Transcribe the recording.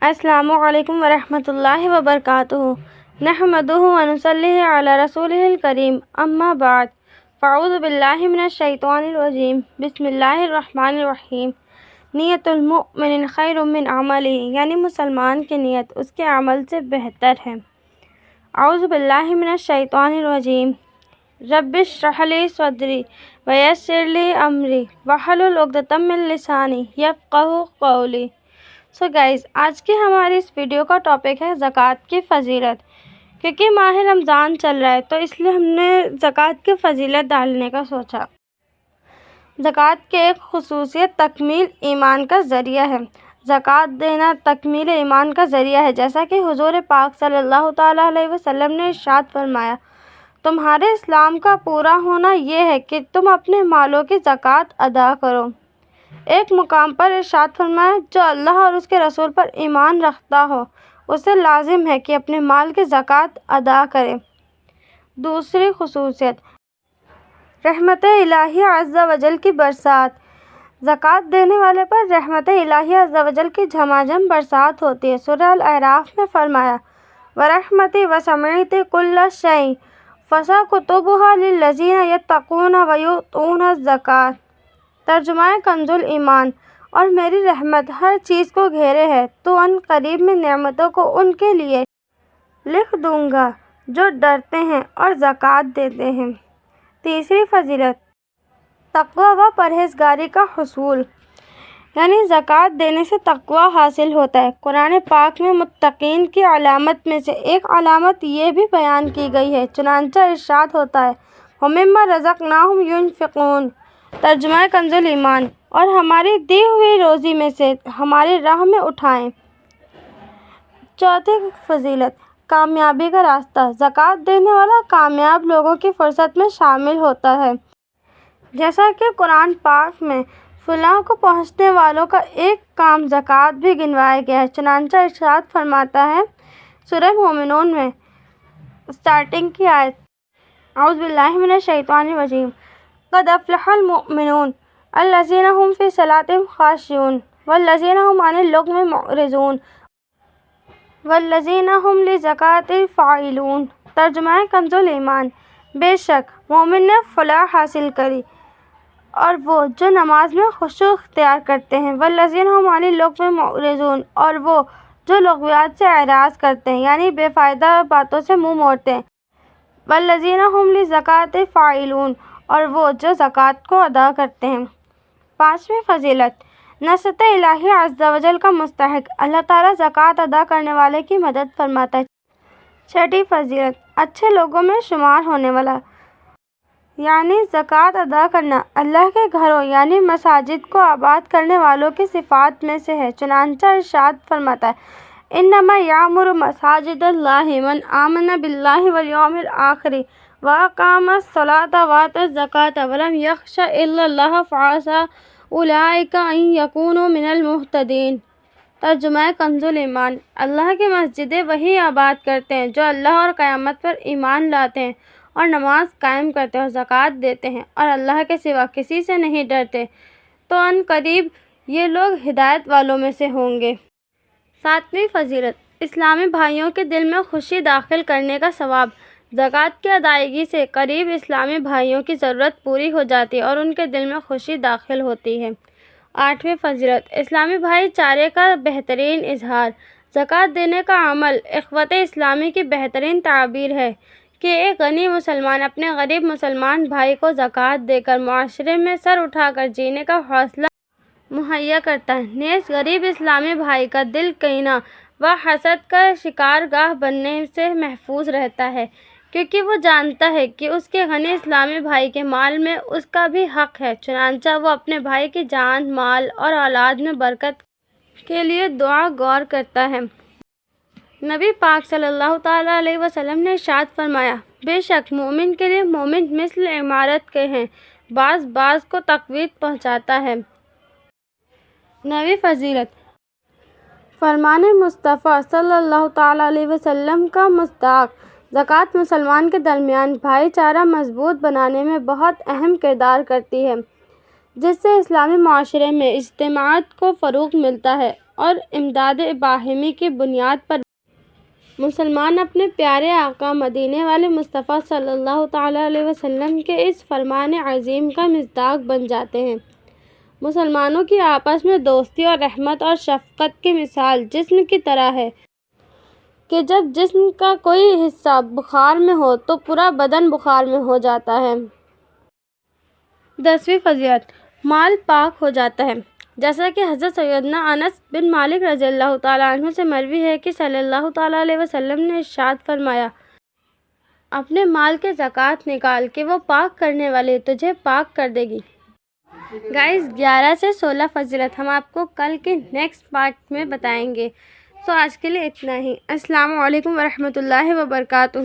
السلام علیکم ورحمۃ اللہ وبرکاتہ۔ نحمدہ ونصلی علی رسولہ الکریم، اما بعد، فاعوذ باللہ من الشیطان الرجیم، بسم اللہ الرحمن الرحیم۔ نیت المؤمن خیر من عملہ، یعنی مسلمان کی نیت اس کے عمل سے بہتر ہے۔ اعوذ باللہ من الشیطان الرجیم، رب اشرح لی صدری ویسر لی امری واحلل عقدۃ من لسانی یفقہوا قولی۔ سو گائز، آج کی ہماری اس ویڈیو کا ٹاپک ہے زکوٰۃ کی فضیلت۔ کیونکہ ماہ رمضان چل رہا ہے تو اس لیے ہم نے زکوٰۃ کی فضیلت ڈالنے کا سوچا۔ زکوٰۃ کی ایک خصوصیت تکمیل ایمان کا ذریعہ ہے۔ زکوٰۃ دینا تکمیل ایمان کا ذریعہ ہے، جیسا کہ حضور پاک صلی اللہ تعالیٰ علیہ وسلم نے ارشاد فرمایا، تمہارے اسلام کا پورا ہونا یہ ہے کہ تم اپنے مالوں کی زکوٰۃ ادا کرو۔ ایک مقام پر ارشاد فرمایا، جو اللہ اور اس کے رسول پر ایمان رکھتا ہو اسے لازم ہے کہ اپنے مال کی زکوٰۃ ادا کرے۔ دوسری خصوصیت، رحمت الہی عز و جل کی برسات۔ زکوٰۃ دینے والے پر رحمت الہی عز و جل کی جھماجھم برسات ہوتی ہے۔ سورہ الاعراف میں فرمایا، وَرَحْمَتِي وَسَعَتْ كُلَّ شَيْءٍ فَسَأُكْتُبُهَا لِلَّذِينَ يَتَّقُونَ وَيُؤْتُونَ الزَّكَاةَ۔ ترجمہ کنز الایمان، اور میری رحمت ہر چیز کو گھیرے ہے تو ان قریب میں نعمتوں کو ان کے لیے لکھ دوں گا جو ڈرتے ہیں اور زکوٰۃ دیتے ہیں۔ تیسری فضیلت، تقویٰ و پرہیزگاری کا حصول، یعنی زکوٰۃ دینے سے تقویٰ حاصل ہوتا ہے۔ قرآن پاک میں متقین کی علامت میں سے ایک علامت یہ بھی بیان کی گئی ہے، چنانچہ ارشاد ہوتا ہے، وَمِمَّا رَزَقْنَاهُمْ يُنْفِقُونَ۔ ترجمہ کنز الایمان، اور ہماری دی ہوئی روزی میں سے ہماری راہ میں اٹھائیں۔ چوتھی فضیلت، کامیابی کا راستہ۔ زکوٰۃ دینے والا کامیاب لوگوں کی فہرست میں شامل ہوتا ہے، جیسا کہ قرآن پاک میں فلاح کو پہنچنے والوں کا ایک کام زکوٰۃ بھی گنوایا گیا ہے۔ چنانچہ ارشاد فرماتا ہے سورہ مومنون میں اسٹارٹنگ کی آیت، اعوذ باللہ من الشیطان الرجیم، قد افلح المؤمنون الذین هم فی صلاتہم خاشعون والذین هم عن اللغو معرضون والذین هم للزکاۃ فاعلون۔ ترجمہ کنز الایمان، بے شک مومن نے فلاح حاصل کری، اور وہ جو نماز میں خشوع اختیار کرتے ہیں، والذین هم عن اللغو معرضون، اور وہ جو لغویات سے اعراض کرتے ہیں، یعنی بے فائدہ باتوں سے منہ موڑتے ہیں، والذین هم للزکاۃ فاعلون، اور وہ جو زکوٰۃ کو ادا کرتے ہیں۔ پانچویں فضیلت، نصرت الہی عز و جل کا مستحق، اللہ تعالیٰ زکوٰۃ ادا کرنے والے کی مدد فرماتا ہے۔ چھٹی فضیلت، اچھے لوگوں میں شمار ہونے والا، یعنی زکوٰۃ ادا کرنا اللہ کے گھروں یعنی مساجد کو آباد کرنے والوں کی صفات میں سے ہے۔ چنانچہ ارشاد فرماتا ہے، انما یعمر مساجد اللہ من آمن باللہ والیوم الآخر وَأَقَامَ الصَّلَاةَ وَآتَى الزَّكَاةَ وَلَمْ يَخْشَ إِلَّا اللَّهَ فَعَسَىٰ أُولَٰئِكَ أَن يَكُونُوا مِنَ الْمُهْتَدِينَ۔ ترجمہ کنز الایمان، اللہ کی مسجدیں وہی آباد کرتے ہیں جو اللہ اور قیامت پر ایمان لاتے ہیں اور نماز قائم کرتے ہیں اور زکوٰۃ دیتے ہیں اور اللہ کے سوا کسی سے نہیں ڈرتے، تو ان قریب یہ لوگ ہدایت والوں میں سے ہوں گے۔ ساتویں فضیلت، اسلامی بھائیوں کے دل میں خوشی داخل کرنے کا ثواب۔ زکوٰۃ کی ادائیگی سے قریب اسلامی بھائیوں کی ضرورت پوری ہو جاتی ہے اور ان کے دل میں خوشی داخل ہوتی ہے۔ آٹھویں فضیلت، اسلامی بھائی چارے کا بہترین اظہار۔ زکوٰۃ دینے کا عمل اخوت اسلامی کی بہترین تعبیر ہے کہ ایک غنی مسلمان اپنے غریب مسلمان بھائی کو زکوٰۃ دے کر معاشرے میں سر اٹھا کر جینے کا حوصلہ مہیا کرتا ہے۔ نیز غریب اسلامی بھائی کا دل کینہ و حسد کا شکارگاہ بننے سے محفوظ رہتا ہے، کیونکہ وہ جانتا ہے کہ اس کے غنی اسلامی بھائی کے مال میں اس کا بھی حق ہے۔ چنانچہ وہ اپنے بھائی کی جان، مال اور اولاد میں برکت کے لیے دعا گور کرتا ہے۔ نبی پاک صلی اللہ تعالیٰ علیہ وسلم نے ارشاد فرمایا، بے شک مومن کے لیے مومن مثل عمارت کے ہیں، بعض بعض کو تقویت پہنچاتا ہے۔ نویں فضیلت، فرمان مصطفیٰ صلی اللہ تعالیٰ علیہ وسلم کا مصداق۔ زکوٰۃ مسلمان کے درمیان بھائی چارہ مضبوط بنانے میں بہت اہم کردار کرتی ہے، جس سے اسلامی معاشرے میں اجتماعیت کو فروغ ملتا ہے اور امداد باہمی کی بنیاد پر مسلمان اپنے پیارے آقا مدینے والے مصطفیٰ صلی اللہ تعالیٰ علیہ وسلم کے اس فرمان عظیم کا مصداق بن جاتے ہیں۔ مسلمانوں کی آپس میں دوستی اور رحمت اور شفقت کی مثال جسم کی طرح ہے کہ جب جسم کا کوئی حصہ بخار میں ہو تو پورا بدن بخار میں ہو جاتا ہے۔ 10ویں فضیلت، مال پاک ہو جاتا ہے۔ جیسا کہ حضرت سیدنا انس بن مالک رضی اللہ تعالیٰ عنہ سے مروی ہے کہ صلی اللہ تعالیٰ علیہ وسلم نے ارشاد فرمایا، اپنے مال کے زکوٰۃ نکال کہ وہ پاک کرنے والی تجھے پاک کر دے گی۔ گائز 11 سے 16 فضیلت ہم آپ کو کل کے نیکسٹ پارٹ میں بتائیں گے۔ آج کے لیے اتنا ہی۔ السلام علیکم ورحمۃ اللہ وبرکاتہ۔